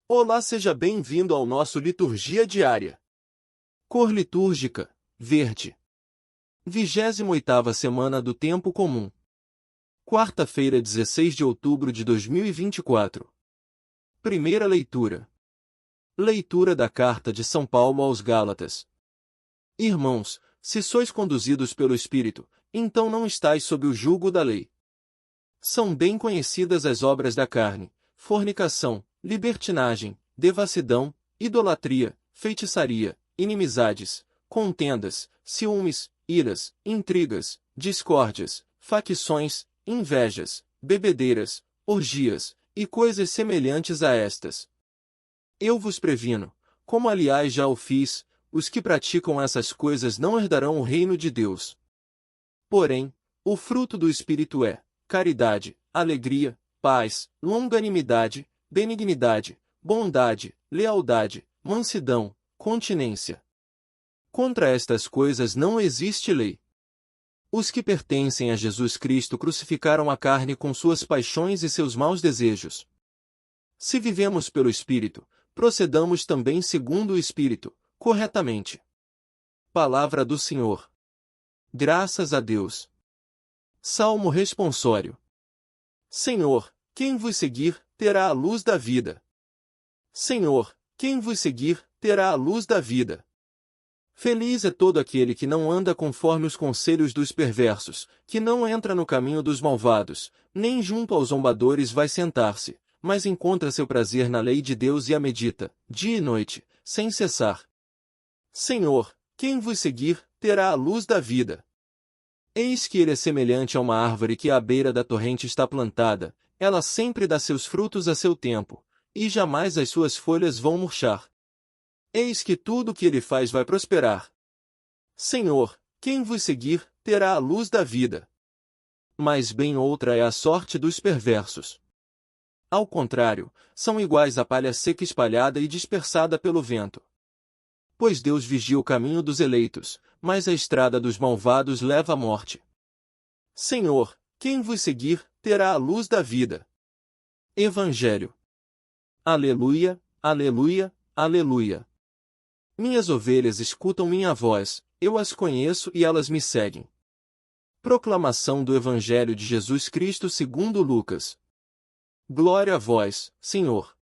Olá, seja bem-vindo ao nosso Liturgia Diária. Cor litúrgica: verde. 28ª semana do Tempo Comum. Quarta-feira, 16 de outubro de 2024. Primeira leitura. Leitura da Carta de São Paulo aos Gálatas. Irmãos, se sois conduzidos pelo Espírito, então não estáis sob o jugo da lei. São bem conhecidas as obras da carne: fornicação, libertinagem, devassidão, idolatria, feitiçaria, inimizades, contendas, ciúmes, iras, intrigas, discórdias, facções, invejas, bebedeiras, orgias, e coisas semelhantes a estas. Eu vos previno, como aliás já o fiz, os que praticam essas coisas não herdarão o reino de Deus. Porém, o fruto do Espírito é caridade, alegria, paz, longanimidade, benignidade, bondade, lealdade, mansidão, continência. Contra estas coisas não existe lei. Os que pertencem a Jesus Cristo crucificaram a carne com suas paixões e seus maus desejos. Se vivemos pelo Espírito, procedamos também segundo o Espírito, corretamente. Palavra do Senhor. Graças a Deus. Salmo responsório. Senhor, quem vos seguir, terá a luz da vida. Senhor, quem vos seguir, terá a luz da vida. Feliz é todo aquele que não anda conforme os conselhos dos perversos, que não entra no caminho dos malvados, nem junto aos zombadores vai sentar-se, mas encontra seu prazer na lei de Deus e a medita, dia e noite, sem cessar. Senhor, quem vos seguir, terá a luz da vida. Eis que ele é semelhante a uma árvore que à beira da torrente está plantada, ela sempre dá seus frutos a seu tempo, e jamais as suas folhas vão murchar. Eis que tudo o que ele faz vai prosperar. Senhor, quem vos seguir, terá a luz da vida. Mas bem outra é a sorte dos perversos. Ao contrário, são iguais à palha seca espalhada e dispersada pelo vento. Pois Deus vigia o caminho dos eleitos, mas a estrada dos malvados leva à morte. Senhor, quem vos seguir, terá a luz da vida. Evangelho. Aleluia, aleluia, aleluia. Minhas ovelhas escutam minha voz, eu as conheço e elas me seguem. Proclamação do Evangelho de Jesus Cristo segundo Lucas. Glória a vós, Senhor.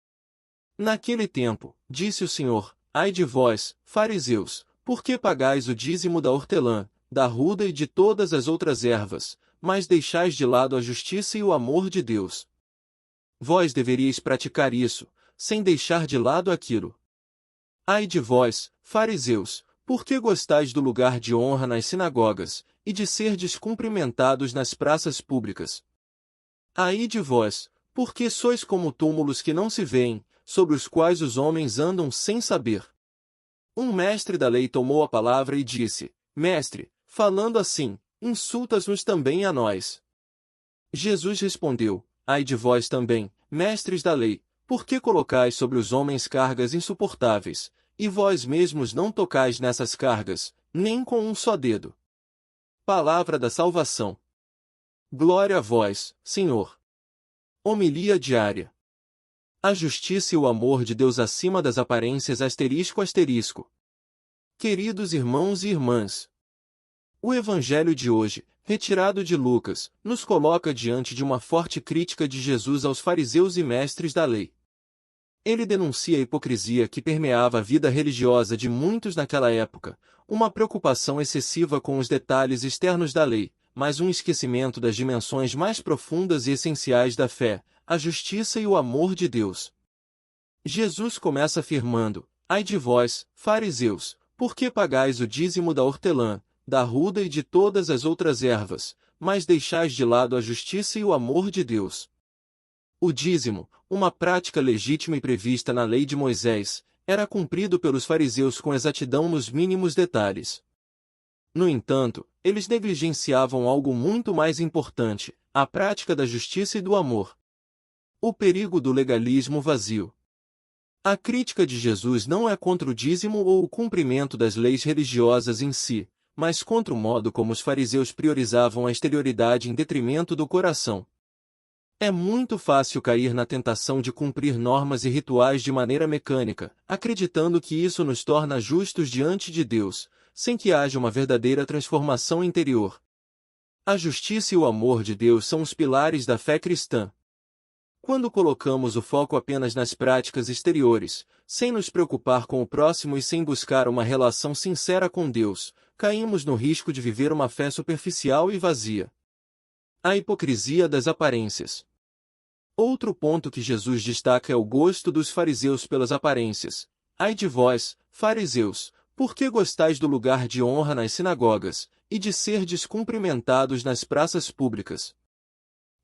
Naquele tempo, disse o Senhor: ai de vós, fariseus, porque pagais o dízimo da hortelã, da ruda e de todas as outras ervas, mas deixais de lado a justiça e o amor de Deus. Vós deveríeis praticar isso, sem deixar de lado aquilo. Ai de vós, fariseus, porque gostais do lugar de honra nas sinagogas, e de serdes cumprimentados nas praças públicas. Ai de vós, porque sois como túmulos que não se veem, sobre os quais os homens andam sem saber. Um mestre da lei tomou a palavra e disse: Mestre, falando assim, insultas-nos também a nós. Jesus respondeu: ai de vós também, mestres da lei, porque colocais sobre os homens cargas insuportáveis, e vós mesmos não tocais nessas cargas, nem com um só dedo. Palavra da salvação. Glória a vós, Senhor. Homilia diária. A justiça e o amor de Deus acima das aparências ***. Queridos irmãos e irmãs, o Evangelho de hoje, retirado de Lucas, nos coloca diante de uma forte crítica de Jesus aos fariseus e mestres da lei. Ele denuncia a hipocrisia que permeava a vida religiosa de muitos naquela época, uma preocupação excessiva com os detalhes externos da lei, mas um esquecimento das dimensões mais profundas e essenciais da fé, a justiça e o amor de Deus. Jesus começa afirmando: ai de vós, fariseus, porque pagais o dízimo da hortelã, da ruda e de todas as outras ervas, mas deixais de lado a justiça e o amor de Deus. O dízimo, uma prática legítima e prevista na lei de Moisés, era cumprido pelos fariseus com exatidão nos mínimos detalhes. No entanto, eles negligenciavam algo muito mais importante: a prática da justiça e do amor. O perigo do legalismo vazio. A crítica de Jesus não é contra o dízimo ou o cumprimento das leis religiosas em si, mas contra o modo como os fariseus priorizavam a exterioridade em detrimento do coração. É muito fácil cair na tentação de cumprir normas e rituais de maneira mecânica, acreditando que isso nos torna justos diante de Deus, sem que haja uma verdadeira transformação interior. A justiça e o amor de Deus são os pilares da fé cristã. Quando colocamos o foco apenas nas práticas exteriores, sem nos preocupar com o próximo e sem buscar uma relação sincera com Deus, caímos no risco de viver uma fé superficial e vazia. A hipocrisia das aparências. Outro ponto que Jesus destaca é o gosto dos fariseus pelas aparências. Ai de vós, fariseus, por que gostais do lugar de honra nas sinagogas, e de serdes cumprimentados nas praças públicas?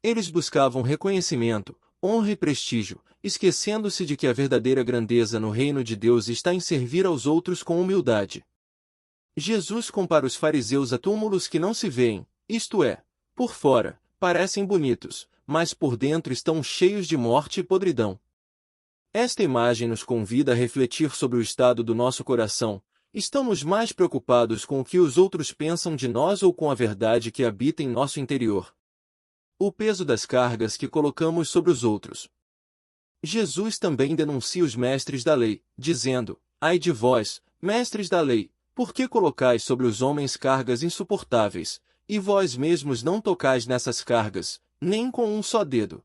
Eles buscavam reconhecimento, honra e prestígio, esquecendo-se de que a verdadeira grandeza no reino de Deus está em servir aos outros com humildade. Jesus compara os fariseus a túmulos que não se veem, isto é, por fora, parecem bonitos, mas por dentro estão cheios de morte e podridão. Esta imagem nos convida a refletir sobre o estado do nosso coração. Estamos mais preocupados com o que os outros pensam de nós ou com a verdade que habita em nosso interior? O peso das cargas que colocamos sobre os outros. Jesus também denuncia os mestres da lei, dizendo: ai de vós, mestres da lei, por que colocais sobre os homens cargas insuportáveis, e vós mesmos não tocais nessas cargas, nem com um só dedo?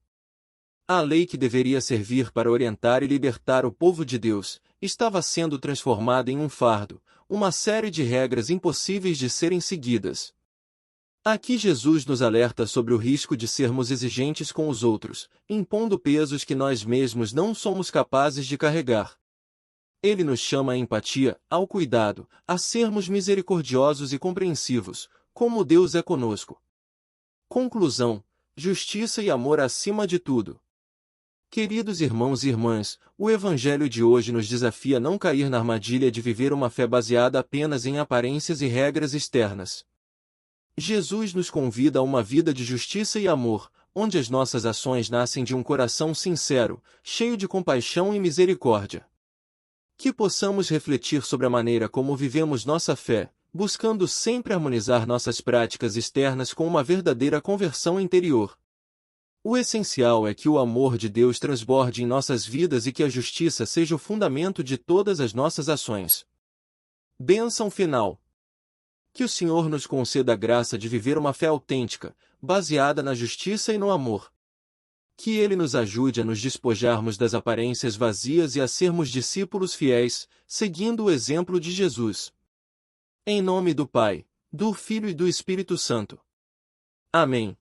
A lei que deveria servir para orientar e libertar o povo de Deus, estava sendo transformada em um fardo, uma série de regras impossíveis de serem seguidas. Aqui Jesus nos alerta sobre o risco de sermos exigentes com os outros, impondo pesos que nós mesmos não somos capazes de carregar. Ele nos chama à empatia, ao cuidado, a sermos misericordiosos e compreensivos, como Deus é conosco. Conclusão: justiça e amor acima de tudo. Queridos irmãos e irmãs, o Evangelho de hoje nos desafia a não cair na armadilha de viver uma fé baseada apenas em aparências e regras externas. Jesus nos convida a uma vida de justiça e amor, onde as nossas ações nascem de um coração sincero, cheio de compaixão e misericórdia. Que possamos refletir sobre a maneira como vivemos nossa fé, buscando sempre harmonizar nossas práticas externas com uma verdadeira conversão interior. O essencial é que o amor de Deus transborde em nossas vidas e que a justiça seja o fundamento de todas as nossas ações. Bênção final. Que o Senhor nos conceda a graça de viver uma fé autêntica, baseada na justiça e no amor. Que Ele nos ajude a nos despojarmos das aparências vazias e a sermos discípulos fiéis, seguindo o exemplo de Jesus. Em nome do Pai, do Filho e do Espírito Santo. Amém.